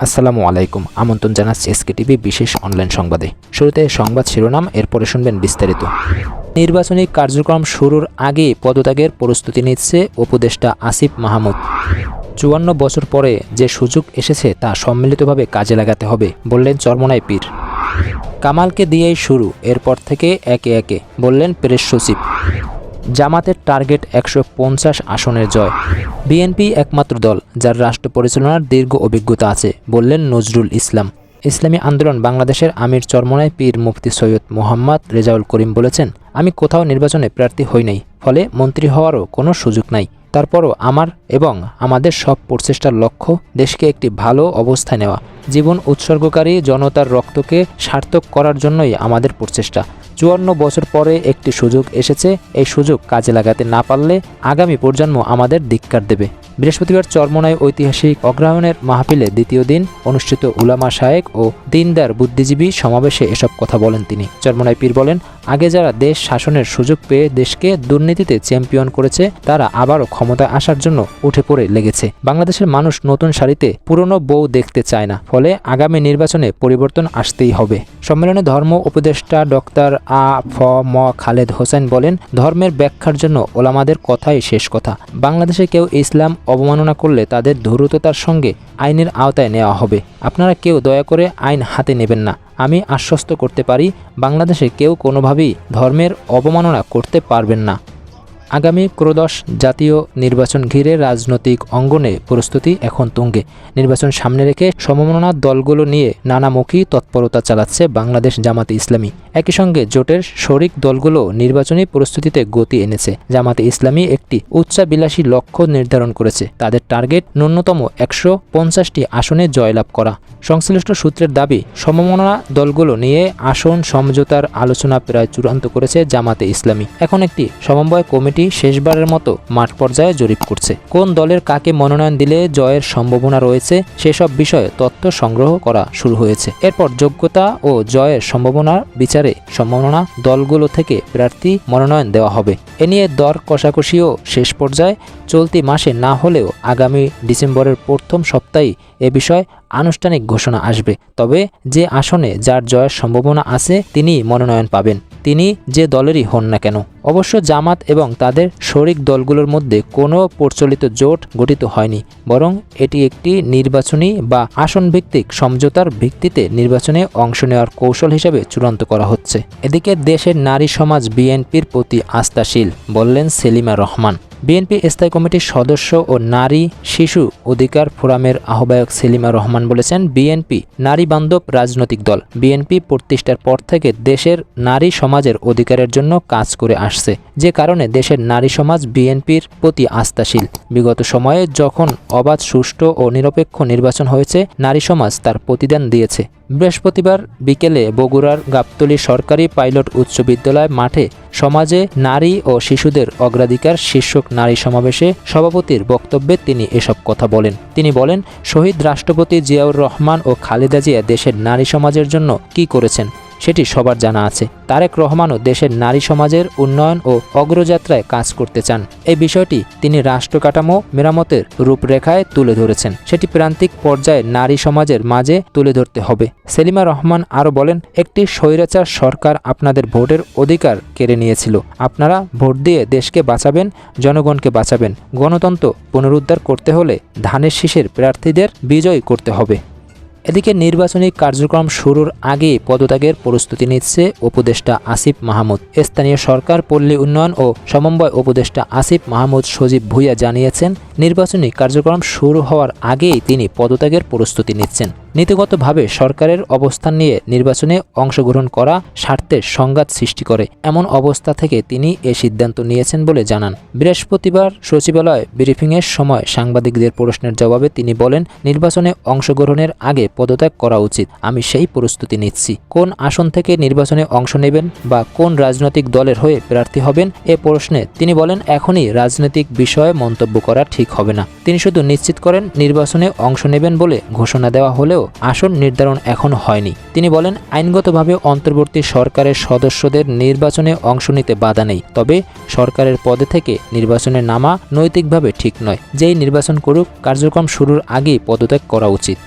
আসসালামু আলাইকুম। আমন্ত্রণ জানাচ্ছি এসকে টিভি বিশেষ অনলাইন সংবাদে। শুরুতে সংবাদ শিরোনাম, এরপরে শুনবেন বিস্তারিত। নির্বাচনী কার্যক্রম শুরুর আগে পদত্যাগের প্রস্তুতি নিচ্ছে উপদেষ্টা আসিফ মাহমুদ। ৫৪ বছর পরে যে সুযোগ এসেছে তা সম্মিলিতভাবে কাজে লাগাতে হবে বললেন চরমোনাই পীর। কামালকে দিয়েই শুরু, এরপর থেকে একে একে বললেন প্রেস সচিব। জামাতের টার্গেট ১৫০ আসনের জয়। বিএনপি একমাত্র দল যার রাষ্ট্র পরিচালনার দীর্ঘ অভিজ্ঞতা আছে বললেন নজরুল ইসলাম। ইসলামী আন্দোলন বাংলাদেশের আমির চরমোনাই পীর মুফতি সৈয়দ মোহাম্মদ রেজাউল করিম বলেছেন, আমি কোথাও নির্বাচনে প্রার্থী হই নাই, ফলে মন্ত্রী হওয়ারও কোনো সুযোগ নাই। তারপরও আমার এবং আমাদের সব প্রচেষ্টার লক্ষ্য দেশকে একটি ভালো অবস্থায় নেওয়া। জীবন উৎসর্গকারী জনতার রক্তকে সার্থক করার জন্যই আমাদের প্রচেষ্টা। ৫৪ বছর পরে একটি সুযোগ এসেছে, এই সুযোগ কাজে লাগাতে না পারলে আগামী প্রজন্ম আমাদের ধিক্কার দেবে। বৃহস্পতিবার চরমোনাই ঐতিহাসিক অগ্রহায়ণের মাহফিলে দ্বিতীয় দিন অনুষ্ঠিত উলামা শায়েখ ও দিনদার বুদ্ধিজীবী সমাবেশে এসব কথা বলেন তিনি। চরমোনাই পীর বলেন, আগে যারা দেশ শাসনের সুযোগ পেয়ে দেশকে দুর্নীতিতে চ্যাম্পিয়ন করেছে তারা আবারও ক্ষমতায় আসার জন্য উঠে পড়ে লেগেছে। বাংলাদেশের মানুষ নতুন শাড়িতে পুরনো বউ দেখতে চায় না, ফলে আগামী নির্বাচনে পরিবর্তন আসতেই হবে। সম্মেলনে ধর্ম উপদেষ্টা ডক্টর আ.ফ.ম. খালেদ হোসেন বলেন, ধর্মের ব্যাখ্যার জন্য ওলামাদের কথাই শেষ কথা। বাংলাদেশে কেউ ইসলাম অবমাননা করলে তাদের ধূর্ততার সঙ্গে আইনের আওতায় নেওয়া হবে। আপনারা কেউ দয়া করে আইন হাতে নেবেন না। আমি আশ্বস্ত করতে পারি, বাংলাদেশে কেউ কোনোভাবেই ধর্মের অবমাননা করতে পারবেন না। আগামী ত্রয়োদশ জাতীয় নির্বাচন ঘিরে রাজনৈতিক অঙ্গনে প্রস্তুতি এখন তুঙ্গে। নির্বাচন সামনে রেখে সমমনা দলগুলো নিয়ে নানামুখী তৎপরতা চালাচ্ছে বাংলাদেশ জামাতে ইসলামী। একই সঙ্গে জোটের শরিক দলগুলো নির্বাচনী প্রস্তুতিতে গতি এনেছে। জামাতে ইসলামী একটি উচ্চাভিলাষী লক্ষ্য নির্ধারণ করেছে। তাদের টার্গেট ন্যূনতম ১৫০টি আসনে জয়লাভ করা। সংশ্লিষ্ট সূত্রের দাবি, সমমনা দলগুলো নিয়ে আসন সমঝোতার আলোচনা প্রায় চূড়ান্ত করেছে জামাতে ইসলামী। এখন একটি সমন্বয় কমিটি শেষবারের মতো মাঠ পর্যায়ে জরিপ করছে। কোন দলের কাকে মনোনয়ন দিলে জয়ের সম্ভাবনা রয়েছে সেসব বিষয়ে তথ্য সংগ্রহ করা শুরু হয়েছে। এরপর যোগ্যতা ও জয়ের সম্ভাবনার বিচারে সমমনা দলগুলো থেকে প্রার্থী মনোনয়ন দেওয়া হবে। এ নিয়ে দর কষাকষিও শেষ পর্যায়ে। চলতি মাসে না হলেও আগামী ডিসেম্বরের প্রথম সপ্তাহে এ বিষয়ে আনুষ্ঠানিক ঘোষণা আসবে। তবে যে আসনে যার জয়ের সম্ভাবনা আছে তিনি মনোনয়ন পাবেন, তিনি যে দলেরই হন না কেন। অবশ্য জামাত এবং তাদের শরিক দলগুলোর মধ্যে কোনো প্রচলিত জোট গঠিত হয়নি, বরং এটি একটি নির্বাচনী বা আসনভিত্তিক সমঝোতার ভিত্তিতে নির্বাচনে অংশ নেওয়ার কৌশল হিসেবে চূড়ান্ত করা হচ্ছে। এদিকে দেশের নারী সমাজ বিএনপির প্রতি আস্থাশীল বললেন সেলিমা রহমান। বিএনপি স্থায়ী কমিটির সদস্য ও নারী শিশু অধিকার ফোরামের আহ্বায়ক সেলিমা রহমান বলেছেন, বিএনপি নারী বান্ধব রাজনৈতিক দল। বিএনপি প্রতিষ্ঠার পর থেকে দেশের নারী সমাজের অধিকারের জন্য কাজ করে আসছে, যে কারণে দেশের নারী সমাজ বিএনপির প্রতি আস্থাশীল। বিগত সময়ে যখন অবাধ, সুষ্ঠু ও নিরপেক্ষ নির্বাচন হয়েছে, নারী সমাজ তার প্রতিদান দিয়েছে। বৃহস্পতিবার বিকেলে বগুড়ার গাবতলী সরকারি পাইলট উচ্চ বিদ্যালয় মাঠে সমাজে নারী ও শিশুদের অগ্রাধিকার শীর্ষক নারী সমাবেশে সভাপতির বক্তব্যে তিনি এসব কথা বলেন। তিনি বলেন, শহীদ রাষ্ট্রপতি জিয়াউর রহমান ও খালেদা জিয়া দেশের নারী সমাজের জন্য কী করেছেন সেটি সবার জানা আছে। তারেক রহমানও দেশের নারী সমাজের উন্নয়ন ও অগ্রযাত্রায় কাজ করতে চান। এই বিষয়টি তিনি রাষ্ট্র কাঠামো মেরামতের রূপরেখায় তুলে ধরেছেন, সেটি প্রান্তিক পর্যায়ে নারী সমাজের মাঝে তুলে ধরতে হবে। সেলিমা রহমান আরও বলেন, একটি স্বৈরাচার সরকার আপনাদের ভোটের অধিকার কেড়ে নিয়েছিল। আপনারা ভোট দিয়ে দেশকে বাঁচাবেন, জনগণকে বাঁচাবেন। গণতন্ত্র পুনরুদ্ধার করতে হলে ধানের শীষের প্রার্থীদের বিজয় করতে হবে। এদিকে নির্বাচনী কার্যক্রম শুরুর আগে পদত্যাগের প্রস্তুতি নিচ্ছে উপদেষ্টা আসিফ মাহমুদ। স্থানীয় সরকার, পল্লী উন্নয়ন ও সমন্বয় উপদেষ্টা আসিফ মাহমুদ সজীব ভুঁইয়া জানিয়েছেন, নির্বাচনী কার্যক্রম শুরু হওয়ার আগেই তিনি পদত্যাগের প্রস্তুতি নিচ্ছেন। নীতিগতভাবে সরকারের অবস্থান নিয়ে নির্বাচনে অংশগ্রহণ করা স্বার্থের সংঘাত সৃষ্টি করে, এমন অবস্থা থেকে তিনি এ সিদ্ধান্ত নিয়েছেন বলে জানান। বৃহস্পতিবার সচিবালয় ব্রিফিংয়ের সময় সাংবাদিকদের প্রশ্নের জবাবে তিনি বলেন, নির্বাচনে অংশগ্রহণের আগে পদত্যাগ করা উচিত। আমি সেই প্রস্তুতি নিচ্ছি। কোন আসন থেকে নির্বাচনে অংশ নেবেন বা কোন রাজনৈতিক দলের হয়ে প্রার্থী হবেন এ প্রশ্নে তিনি বলেন, এখনই রাজনৈতিক বিষয়ে মন্তব্য করা ঠিক হবে না। তিনি শুধু নিশ্চিত করেন, নির্বাচনে অংশ নেবেন বলে ঘোষণা দেওয়া হলেও আসন নির্ধারণ এখনো হয়নি। তিনি বলেন, আইনগতভাবে অন্তর্বর্তী সরকারের সদস্যদের নির্বাচনে অংশ নিতে বাধা নেই, তবে সরকারের পদে থেকে নির্বাচনে নামা নৈতিকভাবে ঠিক নয়। যেই নির্বাচন করুক, কার্যক্রম শুরুর আগেই পদত্যাগ করা উচিত।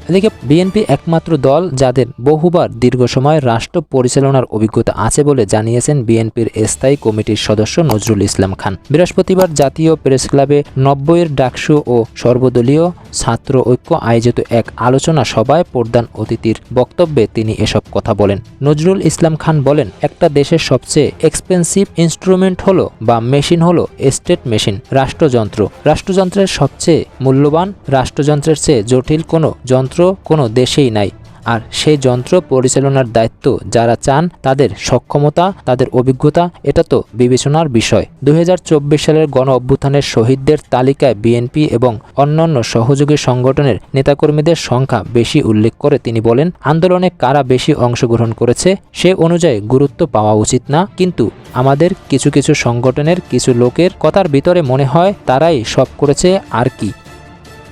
এদিকে বিএনপি একমাত্র দল যাদের বহুবার দীর্ঘ সময় রাষ্ট্র পরিচালনার অভিজ্ঞতা আছে বলে জানিয়েছেন বিএনপির স্থায়ী কমিটির সদস্য নজরুল ইসলাম খান। বৃহস্পতিবার জাতীয় প্রেস ক্লাবে 90-এর ডাকসু ও সর্বদলীয় ছাত্র ঐক্য আয়োজিত এক আলোচনা সভায় প্রধান অতিথির বক্তব্যে তিনি এসব কথা বলেন। নজরুল ইসলাম খান বলেন, একটা দেশের সবচেয়ে এক্সপেন্সিভ ইনস্ট্রুমেন্ট হলো বা মেশিন হলো স্টেট মেশিন, রাষ্ট্রযন্ত্র। রাষ্ট্রযন্ত্রের সবচেয়ে মূল্যবান, রাষ্ট্রযন্ত্রের চেয়ে জটিল কোনো যন্ত্র কোনো দেশেই নাই। আর সেই যন্ত্র পরিচালনার দায়িত্ব যারা চান তাদের সক্ষমতা, তাদের অভিজ্ঞতা, এটা তো বিবেচনার বিষয়। 2024 সালের গণ অভ্যুত্থানের শহীদদের তালিকায় বিএনপি এবং অন্যান্য সহযোগী সংগঠনের নেতাকর্মীদের সংখ্যা বেশি উল্লেখ করে তিনি বলেন, আন্দোলনে কারা বেশি অংশগ্রহণ করেছে সে অনুযায়ী গুরুত্ব পাওয়া উচিত না, কিন্তু আমাদের কিছু কিছু সংগঠনের কিছু লোকের কথার ভিতরে মনে হয় তারাই সব করেছে আর কি।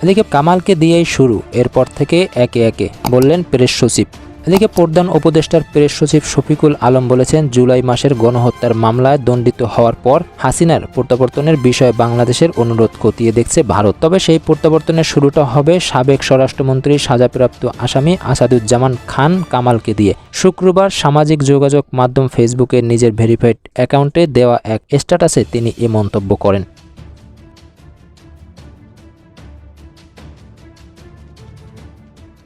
এদিকে কামালকে দিয়েই শুরু, এরপর থেকে একে একে, বললেন প্রেস সচিব। এদিকে প্রধান উপদেষ্টার প্রেস সচিব শফিকুল আলম বলেছেন, জুলাই মাসের গণহত্যার মামলায় দণ্ডিত হওয়ার পর হাসিনার প্রত্যাবর্তনের বিষয়ে বাংলাদেশের অনুরোধ খতিয়ে দেখছে ভারত। তবে সেই প্রত্যাবর্তনের শুরুটা হবে সাবেক স্বরাষ্ট্রমন্ত্রী সাজাপ্রাপ্ত আসামি আসাদুজ্জামান খান কামালকে দিয়ে। শুক্রবার সামাজিক যোগাযোগ মাধ্যম ফেসবুকে নিজের ভেরিফাইড অ্যাকাউন্টে দেওয়া এক স্ট্যাটাসে তিনি এ মন্তব্য করেন।